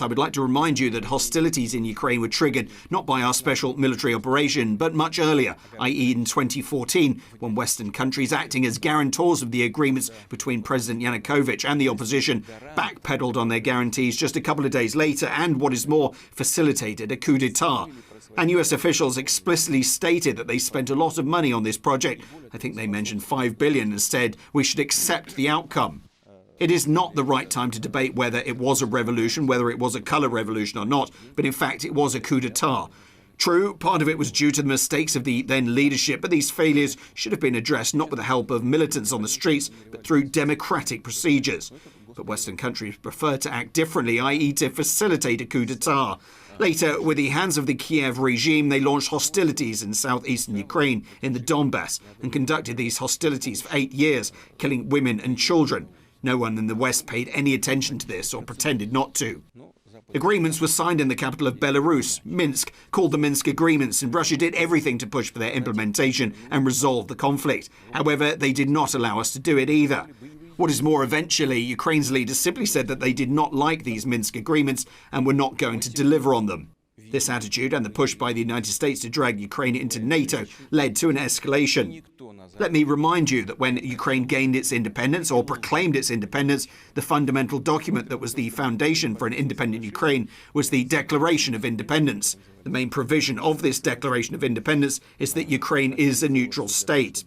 I would like to remind you that hostilities in Ukraine were triggered not by our special military operation, but much earlier, i.e. in 2014, when Western countries acting as guarantors of the agreements between President Yanukovych and the opposition backpedaled on their guarantees just a couple of days later and, what is more, facilitated a coup d'etat. And US officials explicitly stated that they spent a lot of money on this project. I think they mentioned $5 billion and said we should accept the outcome. It is not the right time to debate whether it was a revolution, whether it was a colour revolution or not, but in fact it was a coup d'etat. True, part of it was due to the mistakes of the then leadership, but these failures should have been addressed not with the help of militants on the streets, but through democratic procedures. But Western countries prefer to act differently, i.e. to facilitate a coup d'etat. Later, with the hands of the Kiev regime, they launched hostilities in southeastern Ukraine, in the Donbass, and conducted these hostilities for 8 years, killing women and children. No one in the West paid any attention to this or pretended not to. Agreements were signed in the capital of Belarus, Minsk, called the Minsk Agreements, and Russia did everything to push for their implementation and resolve the conflict. However, they did not allow us to do it either. What is more, eventually, Ukraine's leaders simply said that they did not like these Minsk Agreements and were not going to deliver on them. This attitude and the push by the United States to drag Ukraine into NATO led to an escalation. Let me remind you that when Ukraine gained its independence or proclaimed its independence, the fundamental document that was the foundation for an independent Ukraine was the Declaration of Independence. The main provision of this Declaration of Independence is that Ukraine is a neutral state.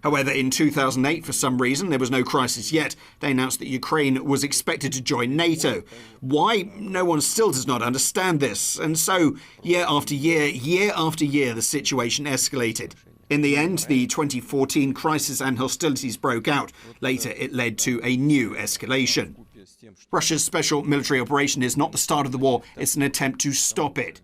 However, in 2008, for some reason, there was no crisis yet, they announced that Ukraine was expected to join NATO. Why? No one still does not understand this. And so, year after year, the situation escalated. In the end, the 2014 crisis and hostilities broke out. Later, it led to a new escalation. Russia's special military operation is not the start of the war, it's an attempt to stop it.